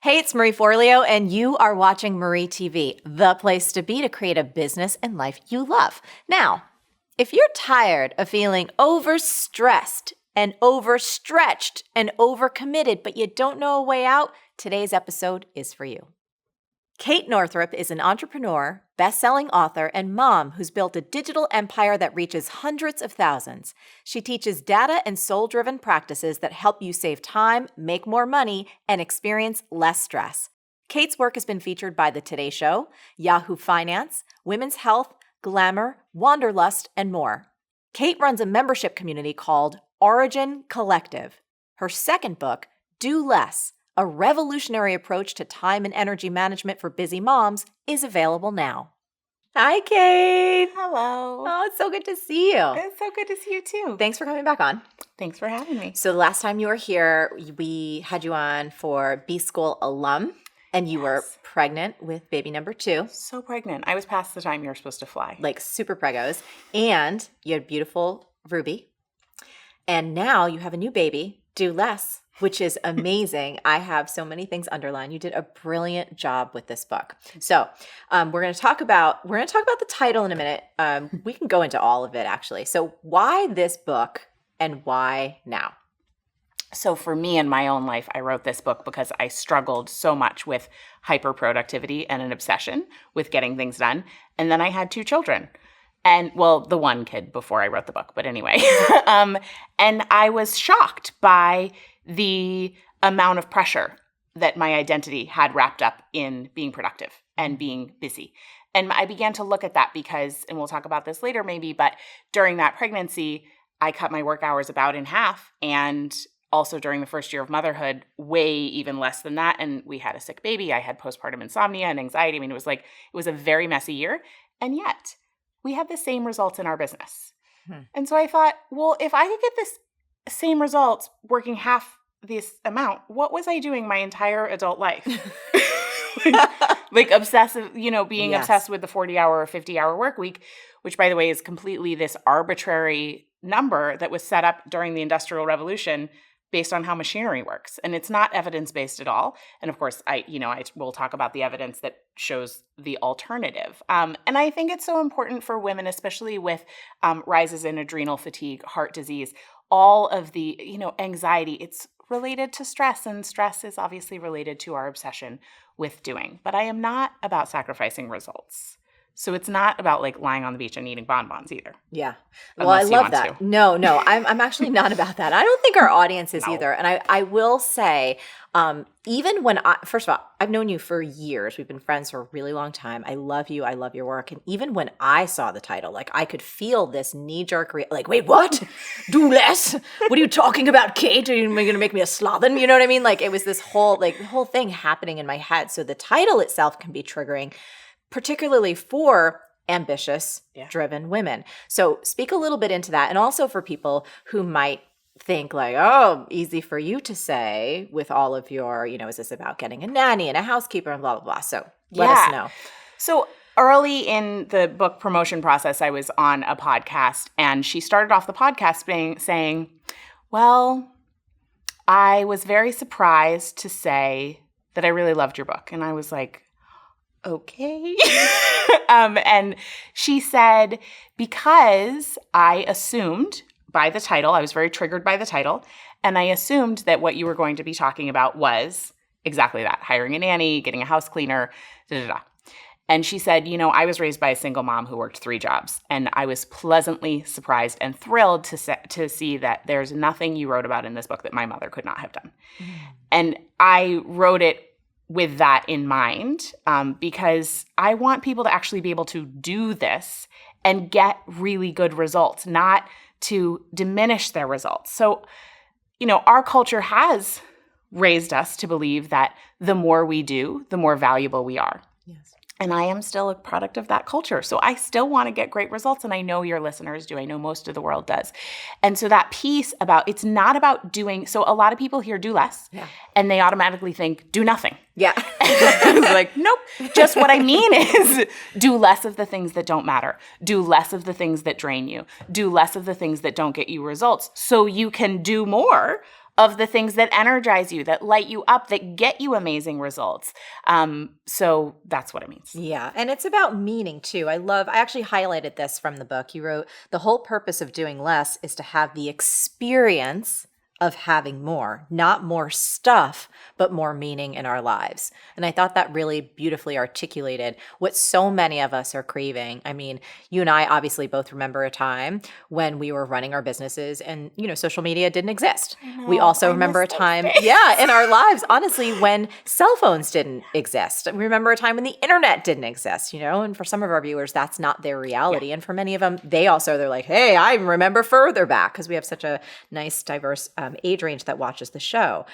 Hey, it's Marie Forleo, and you are watching Marie TV, the place to be to create a business and life you love. Now, if you're tired of feeling overstressed and overstretched and overcommitted, but you don't know a way out, today's episode is for you. Kate Northrup is an entrepreneur, best-selling author, and mom who's built a digital empire that reaches hundreds of thousands. She teaches data and soul-driven practices that help you save time, make more money, and experience less stress. Kate's work has been featured by The Today Show, Yahoo Finance, Women's Health, Glamour, Wanderlust, and more. Kate runs a membership community called Origin Collective. Her second book, Do Less, a revolutionary approach to time and energy management for busy moms, is available now. Hi, Kate. Hello. Oh, it's so good to see you. It's so good to see you too. Thanks for coming back on. Thanks for having me. So the last time you were here, we had you on for B-School alum, and you were pregnant with baby number 2. So pregnant. I was past the time you were supposed to fly. Like super pregos. And you had beautiful Ruby. And now you have a new baby, Do Less, which is amazing. I have so many things underlined. You did a brilliant job with this book. So we're going to talk about the title in a minute. We can go into all of it actually. So why this book and why now? So for me in my own life, I wrote this book because I struggled so much with hyperproductivity and an obsession with getting things done. And then I had 2 children. And well, the one kid before I wrote the book, but anyway. And I was shocked by the amount of pressure that my identity had wrapped up in being productive and being busy. And I began to look at that because, and we'll talk about this later maybe, but during that pregnancy, I cut my work hours about in half. And also during the first year of motherhood, way even less than that. And we had a sick baby. I had postpartum insomnia and anxiety. I mean, it was a very messy year. And yet we had the same results in our business. And so I thought, well, if I could get this same results working half this amount, what was I doing my entire adult life? like obsessive, being obsessed with the 40-hour or 50-hour work week, which by the way is completely this arbitrary number that was set up during the Industrial Revolution based on how machinery works. And it's not evidence-based at all. And of course, I will talk about the evidence that shows the alternative. And I think it's so important for women, especially with rises in adrenal fatigue, heart disease, all of the, anxiety. It's related to stress, and stress is obviously related to our obsession with doing. But I am not about sacrificing results. So it's not about like lying on the beach and eating bonbons either. Yeah. Well, I love that. No, I'm actually not about that. I don't think our audience is either. And I will say, even when first of all, I've known you for years. We've been friends for a really long time. I love you. I love your work. And even when I saw the title, like I could feel this knee-jerk like, wait, what? Do less? What are you talking about, Kate? Are you going to make me a sloven? You know what I mean? Like it was this whole thing happening in my head. So the title itself can be triggering, particularly for ambitious, driven women. So speak a little bit into that. And also for people who might think like, oh, easy for you to say with all of your, is this about getting a nanny and a housekeeper and blah, blah, blah. So let us know. So early in the book promotion process, I was on a podcast and she started off the podcast saying, well, I was very surprised to say that I really loved your book. And I was like, okay. And she said, because I assumed by the title, I was very triggered by the title, and I assumed that what you were going to be talking about was exactly that, hiring a nanny, getting a house cleaner, da-da-da. And she said, I was raised by a single mom who worked 3 jobs, and I was pleasantly surprised and thrilled to see that there's nothing you wrote about in this book that my mother could not have done. And I wrote it with that in mind, because I want people to actually be able to do this and get really good results, not to diminish their results. So, our culture has raised us to believe that the more we do, the more valuable we are. Yes. And I am still a product of that culture. So I still want to get great results. And I know your listeners do. I know most of the world does. And so that piece about, it's not about doing, so a lot of people here do less and they automatically think do nothing. Yeah. Like, nope. Just what I mean is do less of the things that don't matter. Do less of the things that drain you. Do less of the things that don't get you results so you can do more of the things that energize you, that light you up, that get you amazing results. So that's what it means. Yeah. And it's about meaning too. I actually highlighted this from the book. You wrote, the whole purpose of doing less is to have the experience of having more, not more stuff, but more meaning in our lives. And I thought that really beautifully articulated what so many of us are craving. I mean, you and I obviously both remember a time when we were running our businesses and, social media didn't exist. We also remember a time, in our lives, honestly, when cell phones didn't exist. We remember a time when the internet didn't exist, and for some of our viewers, that's not their reality. And for many of them, they're like, hey, I remember further back, because we have such a nice, diverse age range that watches the show.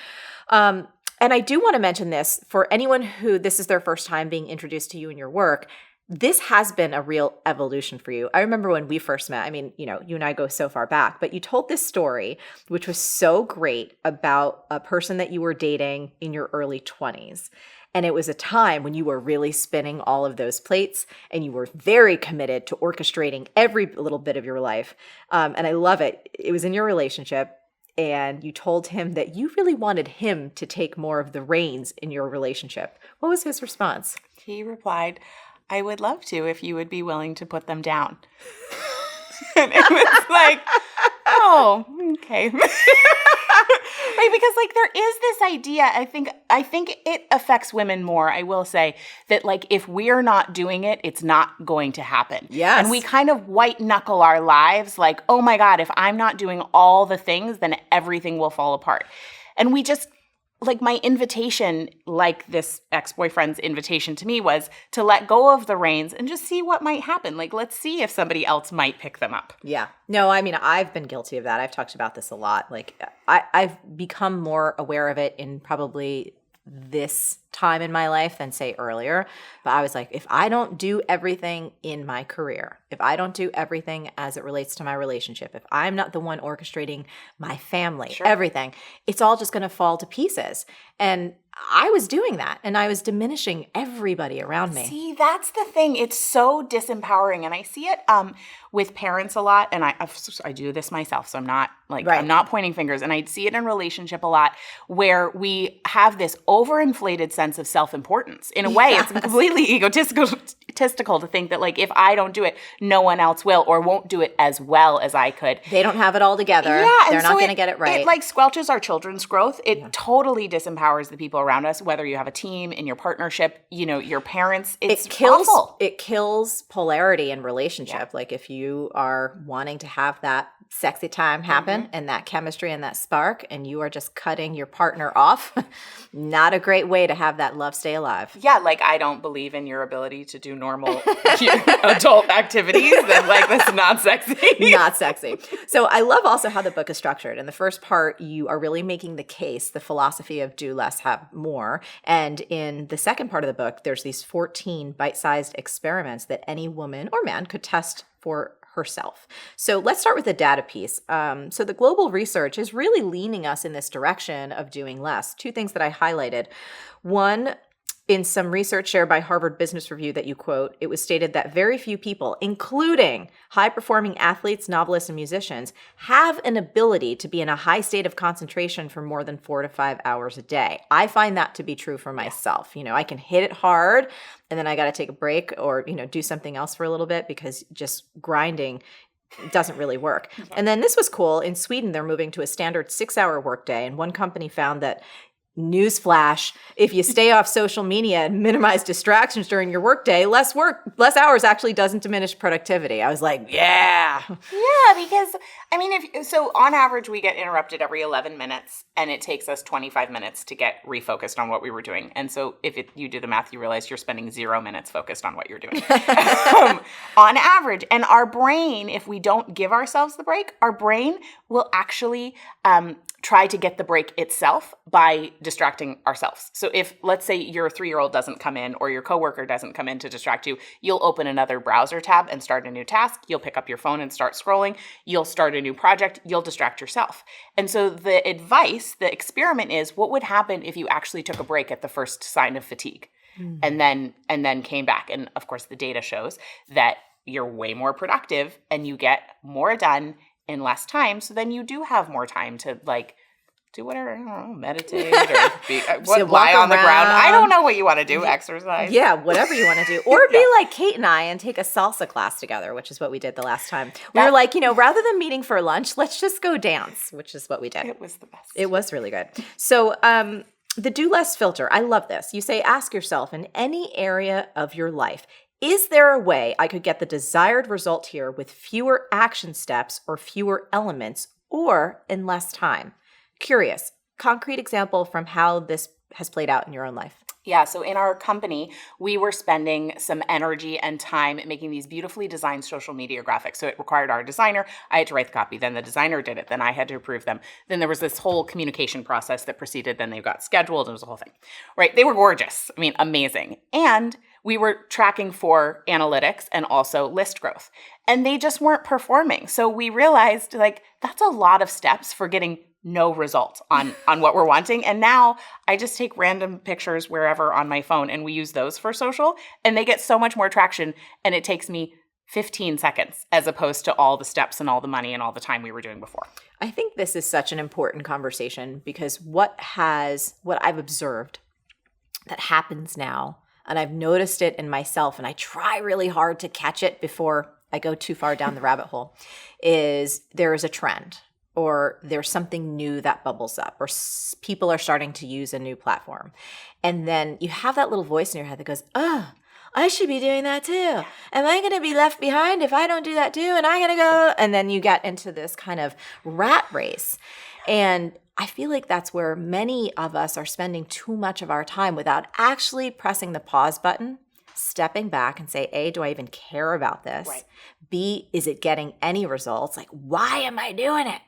And I do want to mention this for anyone who this is their first time being introduced to you and your work. This has been a real evolution for you. I remember when we first met, I mean, you and I go so far back, but you told this story, which was so great, about a person that you were dating in your early 20s. And it was a time when you were really spinning all of those plates and you were very committed to orchestrating every little bit of your life. And I love it. It was in your relationship. And you told him that you really wanted him to take more of the reins in your relationship. What was his response? He replied, I would love to if you would be willing to put them down. And it was like, oh, okay. Right, because there is this idea, I think it affects women more, I will say, that if we're not doing it, it's not going to happen. Yes. And we kind of white knuckle our lives oh my God, if I'm not doing all the things, then everything will fall apart. And we just, my invitation, this ex-boyfriend's invitation to me, was to let go of the reins and just see what might happen. Let's see if somebody else might pick them up. Yeah. No, I mean, I've been guilty of that. I've talked about this a lot. I've become more aware of it in probably this time in my life than, say, earlier. But I was like, if I don't do everything in my career, if I don't do everything as it relates to my relationship, if I'm not the one orchestrating my family, everything, it's all just going to fall to pieces. And I was doing that, and I was diminishing everybody around me. See, that's the thing. It's so disempowering, and I see it with parents a lot. And I do this myself, so I'm not I'm not pointing fingers. And I see it in relationship a lot, where we have this overinflated sense of self-importance. In a way, it's completely egotistical to think that if I don't do it, no one else will, or won't do it as well as I could. They don't have it all together. Yeah, they're not going to get it right. It squelches our children's growth. It totally disempowers the people around us, whether you have a team, in your partnership, your parents. It's awful. It kills polarity in relationship. If you are wanting to have that sexy time happen and that chemistry and that spark, and you are just cutting your partner off, not a great way to have that love stay alive. Yeah, I don't believe in your ability to do normal adult activities, then that's not sexy. Not sexy. So I love also how the book is structured. In the first part, you are really making the case, the philosophy of do less, have more. And in the second part of the book, there's these 14 bite-sized experiments that any woman or man could test for herself. So let's start with the data piece. So the global research is really leaning us in this direction of doing less. Two things that I highlighted. One, in some research shared by Harvard Business Review that you quote, it was stated that very few people, including high-performing athletes, novelists, and musicians, have an ability to be in a high state of concentration for more than 4 to 5 hours a day. I find that to be true for myself. I can hit it hard, and then I got to take a break or, do something else for a little bit, because just grinding doesn't really work. And then this was cool. In Sweden, they're moving to a standard 6-hour workday, and one company found that, newsflash, if you stay off social media and minimize distractions during your workday, less hours actually doesn't diminish productivity. I was like, yeah. Yeah, because so on average, we get interrupted every 11 minutes, and it takes us 25 minutes to get refocused on what we were doing. And so if you do the math, you realize you're spending 0 minutes focused on what you're doing on average. And our brain, if we don't give ourselves the break, our brain will actually try to get the break itself by distracting ourselves. So if, let's say, your 3-year-old doesn't come in, or your coworker doesn't come in to distract you, you'll open another browser tab and start a new task. You'll pick up your phone and start scrolling. You'll start a new project. You'll distract yourself. And so the advice, the experiment is, what would happen if you actually took a break at the first sign of fatigue and then came back? And of course, the data shows that you're way more productive and you get more done in less time. So then you do have more time to do whatever, I don't know, meditate or So lie on the ground. I around. don't know what you want to do, exercise. Yeah, whatever you want to do. Or be like Kate and I and take a salsa class together, which is what we did the last time. We were like, rather than meeting for lunch, let's just go dance, which is what we did. It was the best. It was really good. So the do less filter, I love this. You say, ask yourself in any area of your life, is there a way I could get the desired result here with fewer action steps or fewer elements or in less time? Curious, concrete example from how this has played out in your own life. Yeah, so in our company, we were spending some energy and time making these beautifully designed social media graphics. So it required our designer. I had to write the copy. Then the designer did it. Then I had to approve them. Then there was this whole communication process that proceeded. Then they got scheduled. It was a whole thing, right? They were gorgeous. I mean, amazing. And we were tracking for analytics and also list growth. And they just weren't performing. So we realized that's a lot of steps for getting no result on what we're wanting. And now I just take random pictures wherever on my phone and we use those for social and they get so much more traction and it takes me 15 seconds as opposed to all the steps and all the money and all the time we were doing before. I think this is such an important conversation because what I've observed that happens now, and I've noticed it in myself and I try really hard to catch it before I go too far down the rabbit hole, is there is a trend. Or there's something new that bubbles up, or people are starting to use a new platform. And then you have that little voice in your head that goes, oh, I should be doing that too. Am I going to be left behind if I don't do that too? And I'm going to go. And then you get into this kind of rat race. And I feel like that's where many of us are spending too much of our time without actually pressing the pause button, stepping back and say, A, do I even care about this? Right. B, is it getting any results? Like, why am I doing it?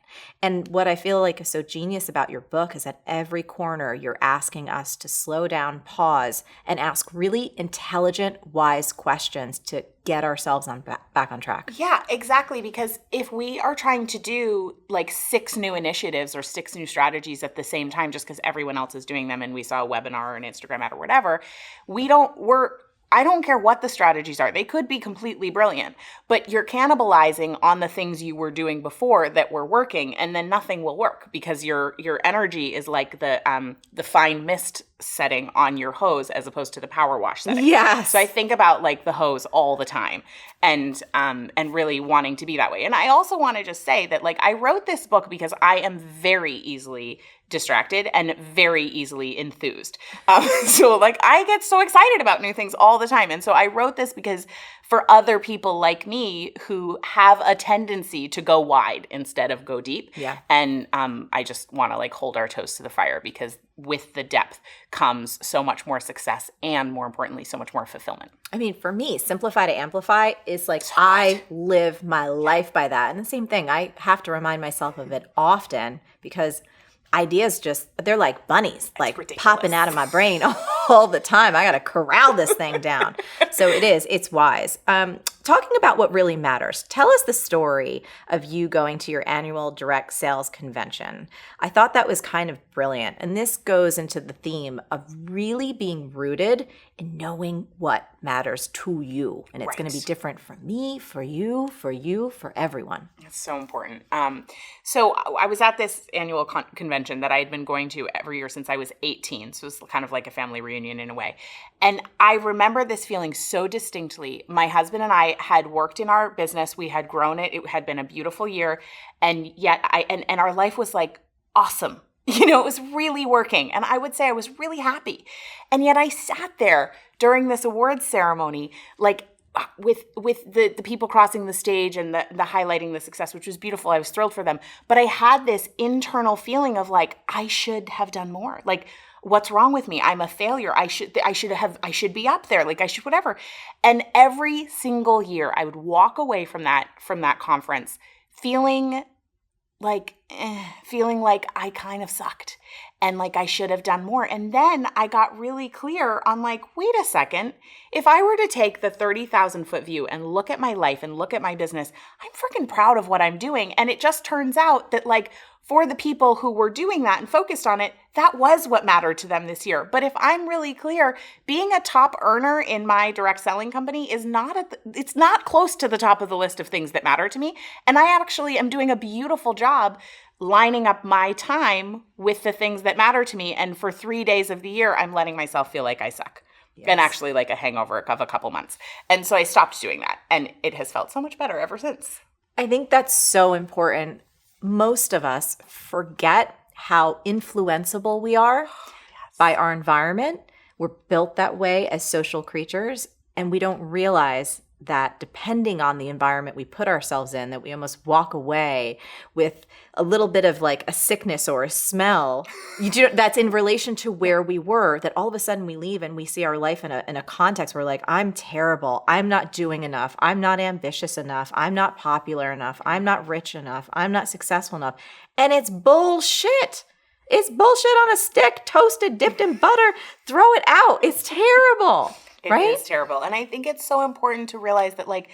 And what I feel like is so genius about your book is at every corner, you're asking us to slow down, pause, and ask really intelligent, wise questions to get ourselves back on track. Yeah, exactly. Because if we are trying to do 6 new initiatives or 6 new strategies at the same time, just because everyone else is doing them and we saw a webinar or an Instagram ad or whatever, I don't care what the strategies are. They could be completely brilliant, but you're cannibalizing on the things you were doing before that were working, and then nothing will work because your energy is like the fine mist setting on your hose as opposed to the power wash setting. Yes. So I think about the hose all the time and really wanting to be that way. And I also want to just say that I wrote this book because I am very easily distracted and very easily enthused. So I get so excited about new things all the time. And so I wrote this because for other people like me who have a tendency to go wide instead of go deep. Yeah. And I just want to hold our toes to the fire because with the depth comes so much more success and more importantly, so much more fulfillment. I mean, for me, simplify to amplify is I live my life by that. And the same thing, I have to remind myself of it often because ideas they're like bunnies, popping out of my brain all the time. I got to corral this thing down. So it's wise. Talking about what really matters, tell us the story of you going to your annual direct sales convention. I thought that was kind of brilliant. And this goes into the theme of really being rooted in knowing what matters to you. And it's going to be different for me, for you, for everyone. It's so important. So I was at this annual convention that I had been going to every year since I was 18. So it was kind of like a family reunion in a way. And I remember this feeling so distinctly. My husband and I had worked in our business. We had grown it. It had been a beautiful year. And yet and our life was awesome. It was really working. And I would say I was really happy. And yet I sat there during this awards ceremony, with the people crossing the stage and the highlighting the success, which was beautiful. I was thrilled for them. But I had this internal feeling of I should have done more. What's wrong with me? I'm a failure. I should be up there. I should whatever. And every single year I would walk away from that conference feeling like I kind of sucked and I should have done more. And then I got really clear on wait a second, if I were to take the 30,000 foot view and look at my life and look at my business, I'm freaking proud of what I'm doing. And it just turns out that for the people who were doing that and focused on it, that was what mattered to them this year. But if I'm really clear, being a top earner in my direct selling company is it's not close to the top of the list of things that matter to me. And I actually am doing a beautiful job lining up my time with the things that matter to me. And for 3 days of the year, I'm letting myself feel like I suck. Yes. And actually like a hangover of a couple months. And so I stopped doing that. And it has felt so much better ever since. I think that's so important. Most of us forget how influenceable we are by our environment. We're built that way as social creatures, and we don't realize that depending on the environment we put ourselves in, that we almost walk away with a little bit of like a sickness or a smell that's in relation to where we were, that all of a sudden we leave and we see our life in a context where like, I'm terrible. I'm not doing enough. I'm not ambitious enough. I'm not popular enough. I'm not rich enough. I'm not successful enough. And it's bullshit. It's bullshit on a stick, toasted, dipped in butter. Throw it out. It's terrible. Right? It is terrible. And I think it's so important to realize that like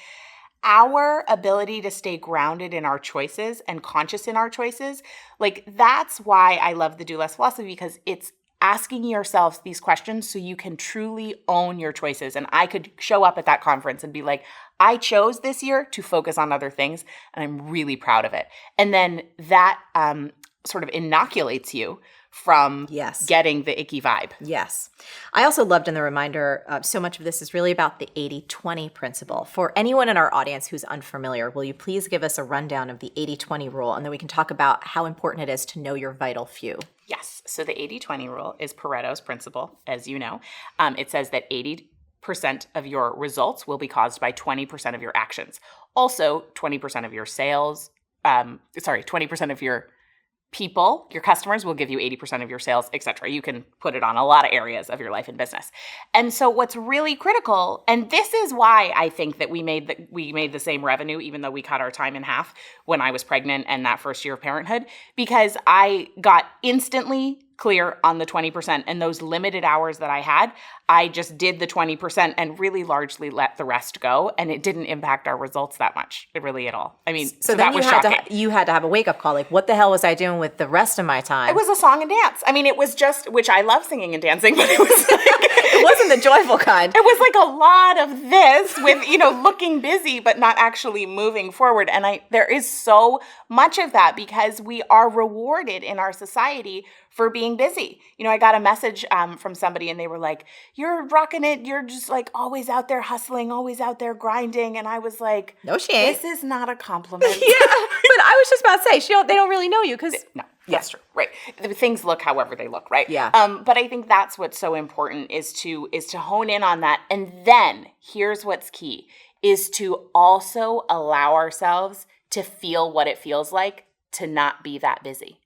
our ability to stay grounded in our choices and conscious in our choices, like that's why I love the Do Less philosophy, because it's asking yourselves these questions so you can truly own your choices. And I could show up at that conference and be like, I chose this year to focus on other things, and I'm really proud of it. And then that sort of inoculates you from getting the icky vibe. Yes. I also loved in the reminder, so much of this is really about the 80-20 principle. For anyone in our audience who's unfamiliar, will you please give us a rundown of the 80-20 rule, and then we can talk about how important it is to know your vital few. Yes. So the 80-20 rule is Pareto's principle, as you know. It says that 80% of your results will be caused by 20% of your actions. Also, 20% of your sales, 20% of your people, your customers will give you 80% of your sales, etc. You can put it on a lot of areas of your life and business. And so what's really critical, and this is why I think that we made the same revenue, even though we cut our time in half when I was pregnant and that first year of parenthood, because I got instantly clear on the 20%, and those limited hours that I had, I just did the 20% and really largely let the rest go, and it didn't impact our results that much, really at all. I mean, so that was shocking. You had to have a wake-up call, like, what the hell was I doing with the rest of my time? It was a song and dance. I mean, it was just, which I love singing and dancing, but it was like, it wasn't the joyful kind. It was like a lot of this with, looking busy, but not actually moving forward. And there is so much of that because we are rewarded in our society for being busy. I got a message from somebody and they were like, you're rocking it. You're just like always out there hustling, always out there grinding. And I was like, no, she ain't. This is not a compliment. Yeah, but I was just about to say, they don't really know you because... No, that's true. Right. Things look however they look, right? Yeah. But I think that's what's so important is to hone in on that. And then here's what's key is to also allow ourselves to feel what it feels like to not be that busy.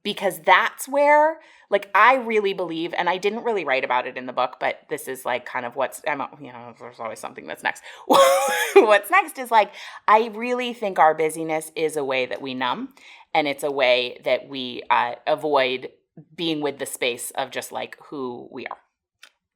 Because that's where, like, I really believe, and I didn't really write about it in the book, but this is like kind of there's always something that's next. What's next is like, I really think our busyness is a way that we numb, and it's a way that we avoid being with the space of just like who we are.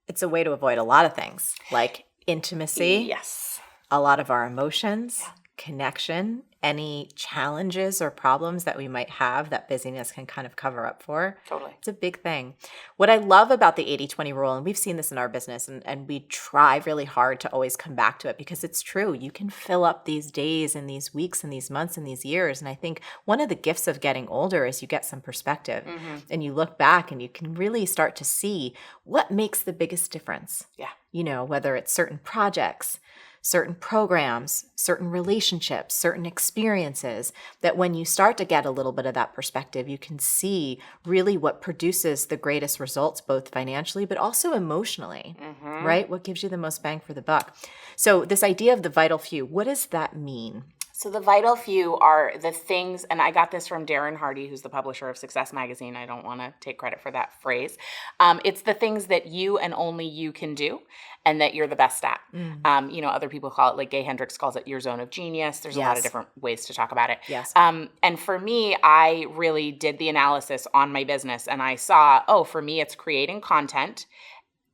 It's a way to avoid a lot of things, like intimacy. Yes. A lot of our emotions, connection, any challenges or problems that we might have that busyness can kind of cover up for. Totally. It's a big thing. What I love about the 80-20 rule, and we've seen this in our business, and we try really hard to always come back to it because it's true. You can fill up these days and these weeks and these months and these years. And I think one of the gifts of getting older is you get some perspective and you look back and you can really start to see what makes the biggest difference. Yeah. Whether it's certain projects, certain programs, certain relationships, certain experiences, that when you start to get a little bit of that perspective, you can see really what produces the greatest results, both financially, but also emotionally, right? What gives you the most bang for the buck? So this idea of the vital few, what does that mean? So the vital few are the things, and I got this from Darren Hardy, who's the publisher of Success Magazine. I don't want to take credit for that phrase. It's the things that you and only you can do and that you're the best at. Other people call it, like Gay Hendricks calls it your zone of genius. There's a lot of different ways to talk about it. Yes. And for me, I really did the analysis on my business and I saw, for me, it's creating content,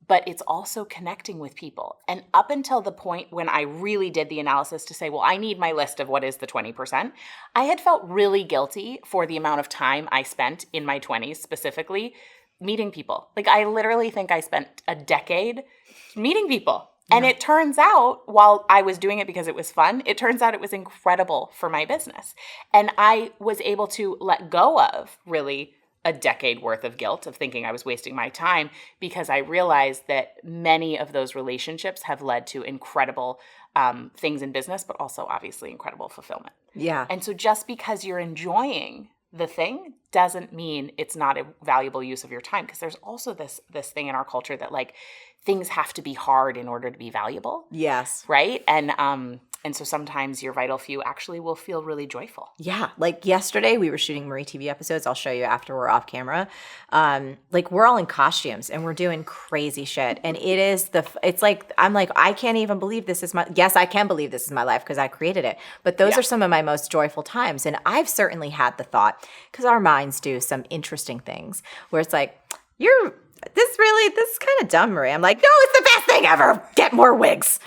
but it's also connecting with people. And up until the point when I really did the analysis to say, well, I need my list of what is the 20%, I had felt really guilty for the amount of time I spent in my 20s specifically meeting people. Like, I literally think I spent a decade meeting people. Yeah. And it turns out, while I was doing it because it was fun, it turns out it was incredible for my business. And I was able to let go of really a decade worth of guilt of thinking I was wasting my time, because I realized that many of those relationships have led to incredible things in business, but also obviously incredible fulfillment. Yeah. And so just because you're enjoying the thing doesn't mean it's not a valuable use of your time, because there's also this thing in our culture that like things have to be hard in order to be valuable. Yes. Right? And so sometimes your vital few actually will feel really joyful. Yeah. Like yesterday we were shooting Marie TV episodes. I'll show you after we're off camera. Like we're all in costumes and we're doing crazy shit. And it's like, I'm like, I can't even believe this is yes, I can believe this is my life because I created it. But those are some of my most joyful times. And I've certainly had the thought, because our minds do some interesting things where it's like, this is kind of dumb, Marie. I'm like, no, it's the best thing ever. Get more wigs,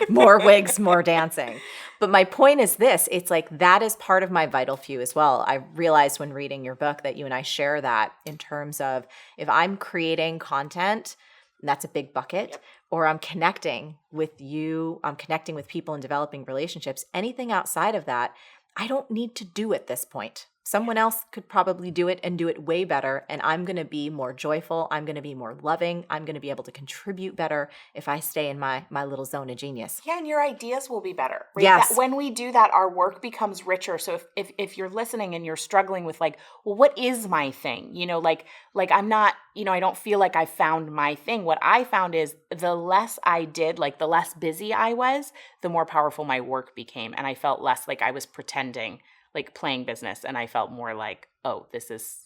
more dancing. But my point is this, it's like that is part of my vital few as well. I realized when reading your book that you and I share that in terms of if I'm creating content, and that's a big bucket, or I'm connecting with you, I'm connecting with people and developing relationships, anything outside of that, I don't need to do at this point. Someone else could probably do it and do it way better. And I'm going to be more joyful. I'm going to be more loving. I'm going to be able to contribute better if I stay in my little zone of genius. Yeah, and your ideas will be better. Right? Yes. When we do that, our work becomes richer. So if you're listening and you're struggling with like, well, what is my thing? You know, like I'm not, I don't feel like I found my thing. What I found is the less I did, like the less busy I was, the more powerful my work became. And I felt less like I was pretending, like playing business, and I felt more like, oh, this is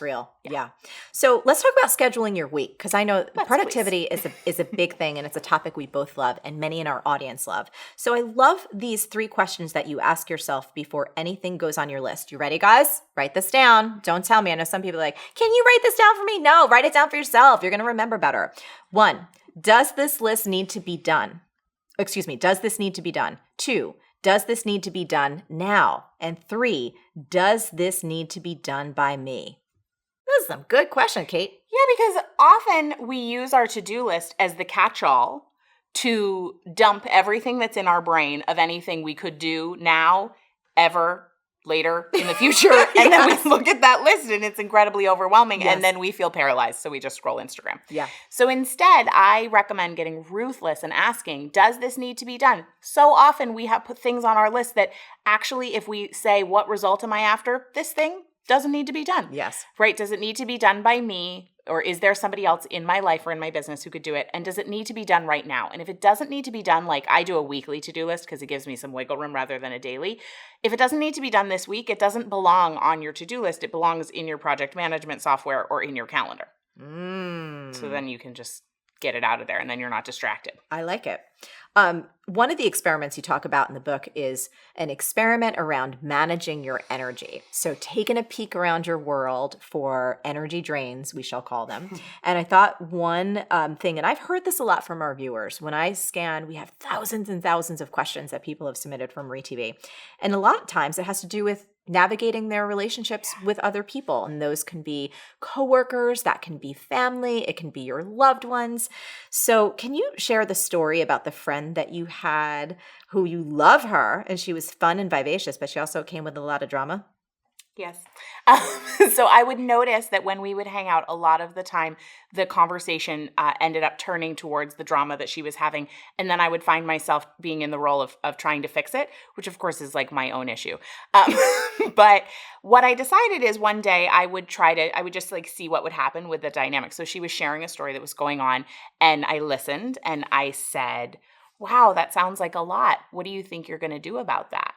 real. Yeah. So let's talk about scheduling your week, because I know productivity please. is a big thing, and it's a topic we both love and many in our audience love. So I love these 3 questions that you ask yourself before anything goes on your list. You ready, guys? Write this down. Don't tell me. I know some people are like, can you write this down for me? No, write it down for yourself. You're going to remember better. 1, does this list need to be done? Does this need to be done? 2, does this need to be done now? And 3, does this need to be done by me? Those are some good questions, Kate. Yeah, because often we use our to-do list as the catch-all to dump everything that's in our brain of anything we could do now, ever, later, in the future. And then we look at that list and it's incredibly overwhelming. And then we feel paralyzed. So we just scroll Instagram. Yeah. So instead, I recommend getting ruthless and asking, does this need to be done? So often we have put things on our list that actually, if we say, what result am I after? This thing doesn't need to be done. Yes. Right? Does it need to be done by me? Or is there somebody else in my life or in my business who could do it? And does it need to be done right now? And if it doesn't need to be done, like I do a weekly to-do list because it gives me some wiggle room rather than a daily. If it doesn't need to be done this week, it doesn't belong on your to-do list. It belongs in your project management software or in your calendar. So then you can just get it out of there and then you're not distracted. I like it. One of the experiments you talk about in the book is an experiment around managing your energy. So taking a peek around your world for energy drains, we shall call them. And I thought one thing, and I've heard this a lot from our viewers, when I scan, we have thousands and thousands of questions that people have submitted from Marie TV. And a lot of times it has to do with navigating their relationships with other people. And those can be coworkers, that can be family, it can be your loved ones. So can you share the story about the friend that you had who you love her and she was fun and vivacious, but she also came with a lot of drama? Yes. So I would notice that when we would hang out, a lot of the time, the conversation ended up turning towards the drama that she was having. And then I would find myself being in the role of trying to fix it, which of course is like my own issue. But what I decided is one day I would just like see what would happen with the dynamic. So she was sharing a story that was going on and I listened and I said, wow, that sounds like a lot. What do you think you're going to do about that?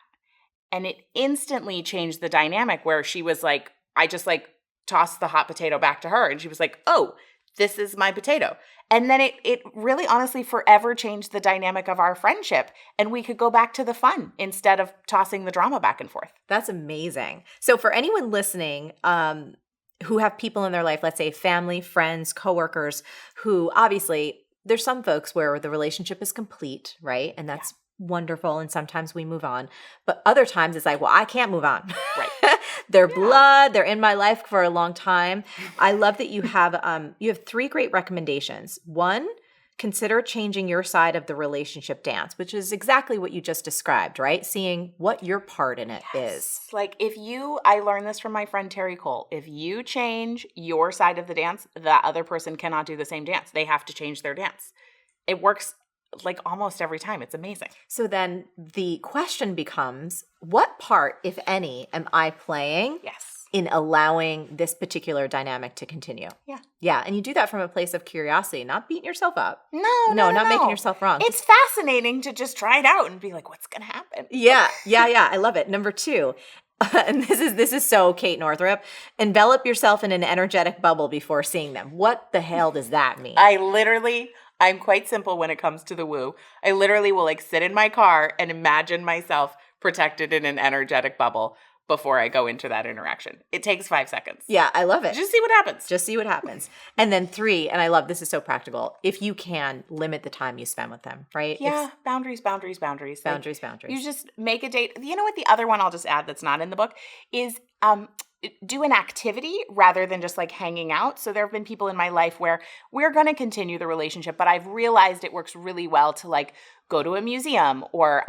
And it instantly changed the dynamic where she was like, I just like tossed the hot potato back to her. And she was like, oh, this is my potato. And then it really honestly forever changed the dynamic of our friendship. And we could go back to the fun instead of tossing the drama back and forth. That's amazing. So for anyone listening, who have people in their life, let's say family, friends, coworkers, who obviously there's some folks where the relationship is complete, right? And that's wonderful. And sometimes we move on. But other times it's like, well, I can't move on. Right. They're blood. They're in my life for a long time. I love that you have 3 great recommendations. One, consider changing your side of the relationship dance, which is exactly what you just described, right? Seeing what your part in it is. Like I learned this from my friend Terry Cole. If you change your side of the dance, the other person cannot do the same dance. They have to change their dance. It works like almost every time. It's amazing. So then the question becomes, what part, if any, am I playing? Yes. In allowing this particular dynamic to continue. Yeah. Yeah. And you do that from a place of curiosity, not beating yourself up. No, not making yourself wrong. It's fascinating to just try it out and be like, what's going to happen? Yeah. I love it. Number 2, and this is so Kate Northrup, envelop yourself in an energetic bubble before seeing them. What the hell does that mean? I'm quite simple when it comes to the woo. I literally will like sit in my car and imagine myself protected in an energetic bubble before I go into that interaction. It takes 5 seconds. Yeah, I love it. Just see what happens. And then 3, and I love, this is so practical, if you can, limit the time you spend with them, right? Yeah, boundaries. Boundaries. You just make a date. You know what, the other one I'll just add that's not in the book is do an activity rather than just like hanging out. So there have been people in my life where we're going to continue the relationship, but I've realized it works really well to like go to a museum or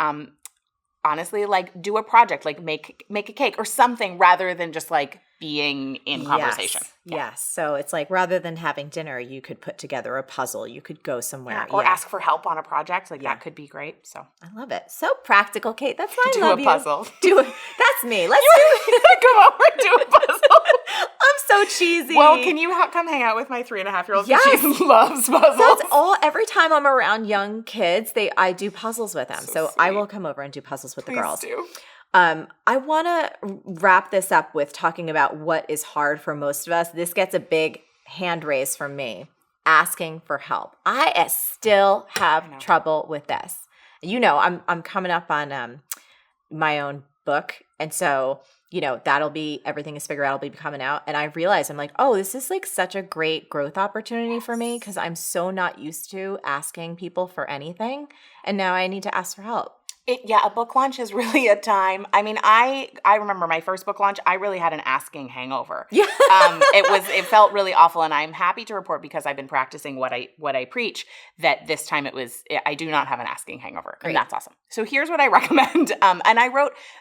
honestly, like do a project, like make a cake or something rather than just like being in conversation. Yes. So it's like rather than having dinner, you could put together a puzzle. You could go somewhere. Or ask for help on a project. Like that could be great. So I love it. So practical, Kate. That's why I do love a you. puzzle. That's me. Let's do it. Come over and do a puzzle. I'm so cheesy. Well, can you come hang out with my 3.5-year-old? Yes. She loves puzzles. That's all. Every time I'm around young kids, I do puzzles with them. So sweet. I will come over and do puzzles with the girls. Do. I want to wrap this up with talking about what is hard for most of us. This gets a big hand raise from me. Asking for help. I still have trouble with this. You know, I'm coming up on my own book, and so that'll be Everything is Figure Out will be coming out, and I realize I'm like, oh, this is like such a great growth opportunity for me because I'm so not used to asking people for anything, and now I need to ask for help. A book launch is really a time. I mean, I remember my first book launch, I really had an asking hangover. Yeah. It felt really awful, and I'm happy to report, because I've been practicing what I preach, that this time I do not have an asking hangover. Great. And that's awesome. So here's what I recommend. And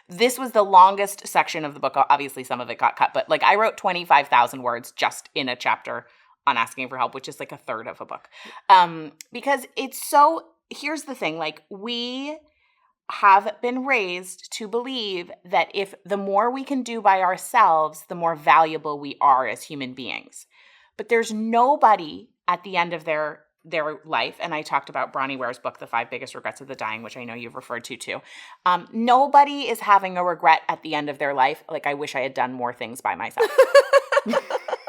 this was the longest section of the book. Obviously some of it got cut, but like I wrote 25,000 words just in a chapter on asking for help, which is like a third of a book. Because here's the thing, like we have been raised to believe that if the more we can do by ourselves, the more valuable we are as human beings. But there's nobody at the end of their life, and I talked about Bronnie Ware's book, The 5 Biggest Regrets of the Dying, which I know you've referred to too. Nobody is having a regret at the end of their life, like, I wish I had done more things by myself.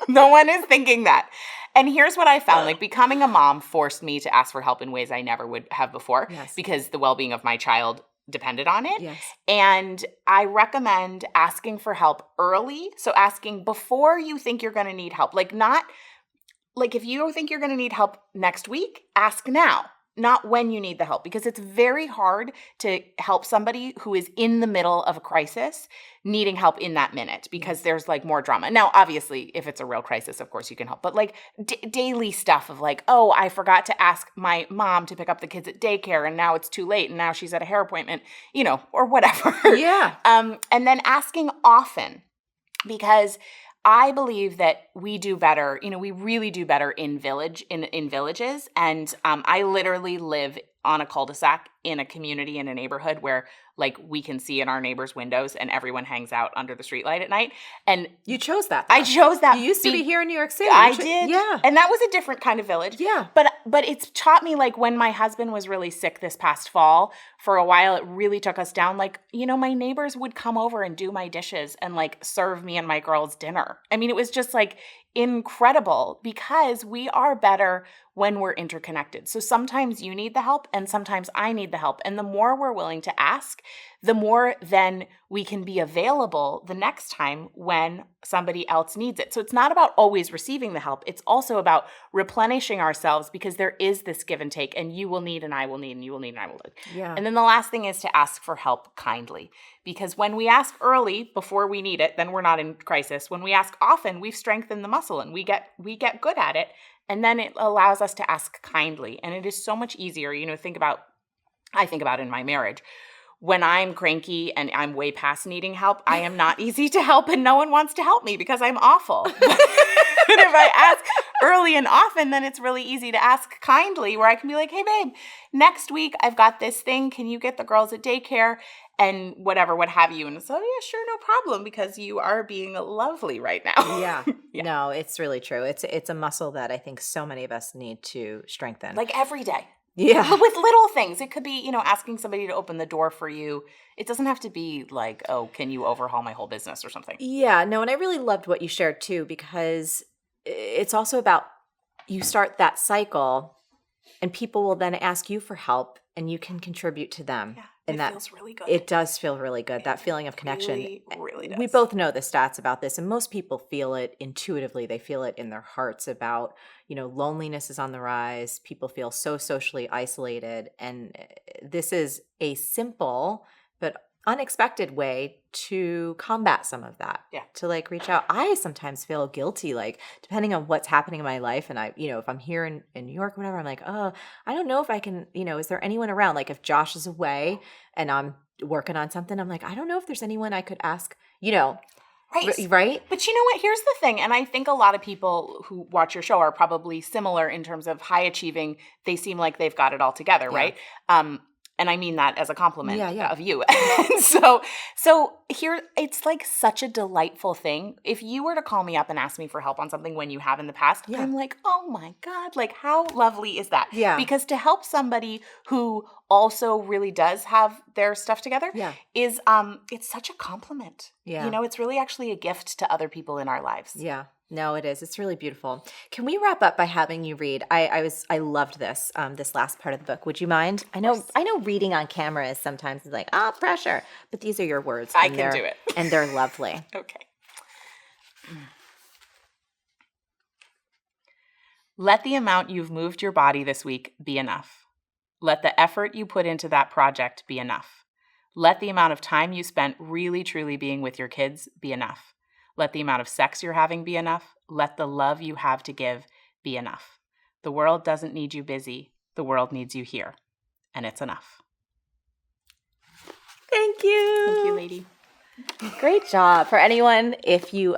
No one is thinking that. And here's what I found. Like, becoming a mom forced me to ask for help in ways I never would have before, because the well-being of my child depended on it. Yes. And I recommend asking for help early. So asking before you think you're going to need help. Like, not like if you think you're going to need help next week, ask now, not when you need the help, because it's very hard to help somebody who is in the middle of a crisis needing help in that minute, because there's like more drama. Now, obviously, if it's a real crisis, of course you can help, but like daily stuff of like, oh, I forgot to ask my mom to pick up the kids at daycare and now it's too late and now she's at a hair appointment, or whatever. Yeah. And then asking often, because I believe that we do better, we really do better in villages. And I literally live on a cul-de-sac in a community, in a neighborhood where like we can see in our neighbors' windows and everyone hangs out under the streetlight at night. And you chose that, though. I chose that. You used to be here in New York City. I did. Yeah. And that was a different kind of village. Yeah. But it's taught me, like, when my husband was really sick this past fall, for a while, it really took us down. Like, my neighbors would come over and do my dishes and like serve me and my girls dinner. I mean, it was just like incredible, because we are better when we're interconnected. So sometimes you need the help and sometimes I need the help. And the more we're willing to ask, the more then we can be available the next time when somebody else needs it. So it's not about always receiving the help. It's also about replenishing ourselves, because there is this give and take, and you will need and I will need and you will need and I will need. Yeah. And then the last thing is to ask for help kindly, because when we ask early before we need it, then we're not in crisis. When we ask often, we've strengthened the muscle and we get good at it. And then it allows us to ask kindly. And it is so much easier. I think about in my marriage, when I'm cranky and I'm way past needing help, I am not easy to help and no one wants to help me because I'm awful. But if I ask early and often, then it's really easy to ask kindly, where I can be like, hey, babe, next week I've got this thing. Can you get the girls at daycare? And whatever, what have you. And so, yeah, sure, no problem, because you are being lovely right now. Yeah. No, it's really true. It's a muscle that I think so many of us need to strengthen. Like every day. Yeah. But with little things. It could be, asking somebody to open the door for you. It doesn't have to be like, oh, can you overhaul my whole business or something? Yeah, no, and I really loved what you shared too, because it's also about, you start that cycle and people will then ask you for help and you can contribute to them. Yeah. And it feels really good. It does feel really good. That feeling of connection. Really does. We both know the stats about this, and most people feel it intuitively. They feel it in their hearts about, loneliness is on the rise. People feel so socially isolated. And this is a simple but unexpected way to combat some of that. Yeah. To reach out. I sometimes feel guilty, depending on what's happening in my life. And I, if I'm here in New York or whatever, I'm like, oh, I don't know if I can, is there anyone around? Like if Josh is away and I'm working on something, I'm like, I don't know if there's anyone I could ask, right? But you know what? Here's the thing. And I think a lot of people who watch your show are probably similar in terms of high achieving. They seem like they've got it all together, right? And I mean that as a compliment of you. And so here, it's like such a delightful thing. If you were to call me up and ask me for help on something when you have in the past, I'm like, oh my God, how lovely is that? Yeah. Because to help somebody who also really does have their stuff together is, it's such a compliment. Yeah. It's really actually a gift to other people in our lives. Yeah. No, it is. It's really beautiful. Can we wrap up by having you read? I loved this last part of the book. Would you mind? I know reading on camera is sometimes like, pressure, but these are your words. I can do it. And they're lovely. Okay. Let the amount you've moved your body this week be enough. Let the effort you put into that project be enough. Let the amount of time you spent really truly being with your kids be enough. Let the amount of sex you're having be enough. Let the love you have to give be enough. The world doesn't need you busy. The world needs you here. And it's enough. Thank you. Thank you, lady. Great job. For anyone, if you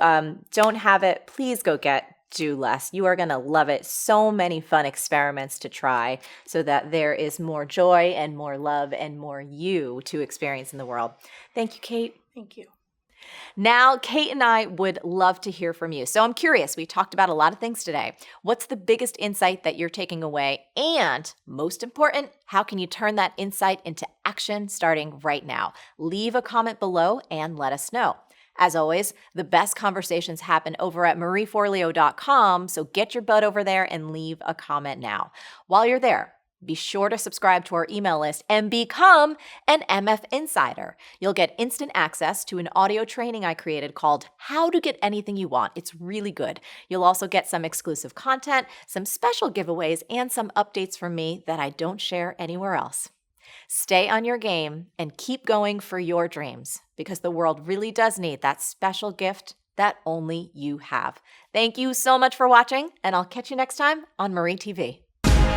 don't have it, please go get Do Less. You are going to love it. So many fun experiments to try so that there is more joy and more love and more you to experience in the world. Thank you, Kate. Thank you. Now, Kate and I would love to hear from you. So I'm curious, we talked about a lot of things today. What's the biggest insight that you're taking away? And most important, how can you turn that insight into action starting right now? Leave a comment below and let us know. As always, the best conversations happen over at marieforleo.com, so get your butt over there and leave a comment now. While you're there, be sure to subscribe to our email list and become an MF Insider. You'll get instant access to an audio training I created called How to Get Anything You Want. It's really good. You'll also get some exclusive content, some special giveaways, and some updates from me that I don't share anywhere else. Stay on your game and keep going for your dreams, because the world really does need that special gift that only you have. Thank you so much for watching, and I'll catch you next time on Marie TV.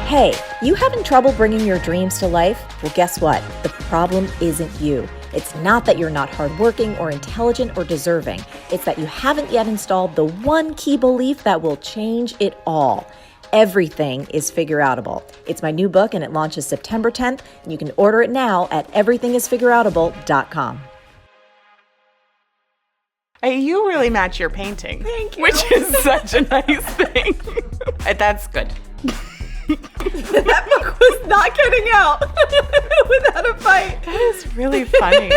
Hey, you having trouble bringing your dreams to life? Well, guess what? The problem isn't you. It's not that you're not hardworking or intelligent or deserving. It's that you haven't yet installed the one key belief that will change it all. Everything is figureoutable. It's my new book and it launches September 10th, and you can order it now at everythingisfigureoutable.com. You really match your painting. Thank you. Which is such a nice thing. That's good. That book was not getting out without a fight. That is really funny.